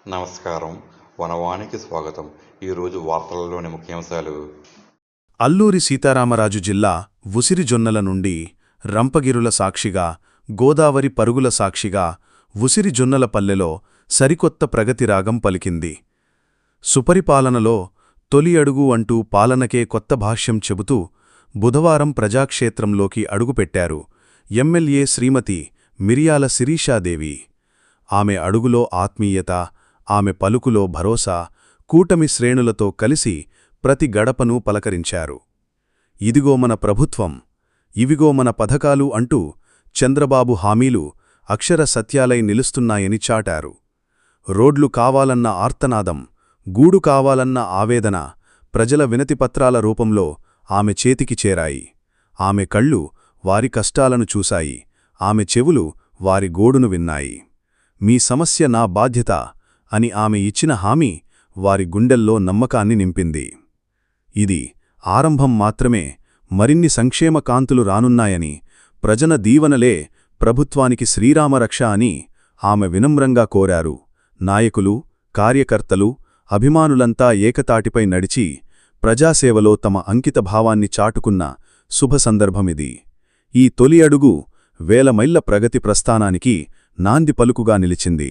నమస్కారం. వనవానికి స్వాగతం. ఈరోజు వార్తలలోని ముఖ్యాంశాలు. అల్లూరి సీతారామరాజు జిల్లా ఉసిరిజొన్నల నుండి రంపగిరుల సాక్షిగా, గోదావరి పరుగుల సాక్షిగా ఉసిరిజొన్నల పల్లెలో సరికొత్త ప్రగతిరాగం పలికింది. సుపరిపాలనలో తొలి అడుగు అంటూ పాలనకే కొత్త భాష్యం చెబుతూ బుధవారం ప్రజాక్షేత్రంలోకి అడుగుపెట్టారు ఎమ్మెల్యే శ్రీమతి మిరియాల శిరీషాదేవి. ఆమె అడుగులో ఆత్మీయత, ఆమె పలుకులో భరోసా, కూటమి శ్రేణులతో కలిసి ప్రతి గడపను పలకరించారు. ఇదిగో మన ప్రభుత్వం, ఇవిగో మన పథకాలు అంటూ చంద్రబాబు హామీలు అక్షర సత్యాలై నిలుస్తున్నాయని చాటారు. రోడ్లు కావాలన్న ఆర్తనాదం, గూడు కావాలన్న ఆవేదన ప్రజల వినతిపత్రాల రూపంలో ఆమె చేతికి చేరాయి. ఆమె కళ్ళు వారి కష్టాలను చూశాయి, ఆమె చెవులు వారి గోడును విన్నాయి. మీ సమస్య నా బాధ్యత అని ఆమె ఇచ్చిన హామీ వారి గుండెల్లో నమ్మకాన్ని నింపింది. ఇది ఆరంభం మాత్రమే, మరిన్ని సంక్షేమ కాంతులు రానున్నాయని, ప్రజల దీవనలే ప్రభుత్వానికి శ్రీరామరక్ష అని ఆమె వినమ్రంగా కోరారు. నాయకులు, కార్యకర్తలు, అభిమానులంతా ఏకతాటిపై నడిచి ప్రజాసేవలో తమ అంకితభావాన్ని చాటుకున్న శుభ సందర్భమిది. ఈ తొలి అడుగు వేల మైళ్ల ప్రగతి ప్రస్థానానికి నాంది పలుకుగా నిలిచింది.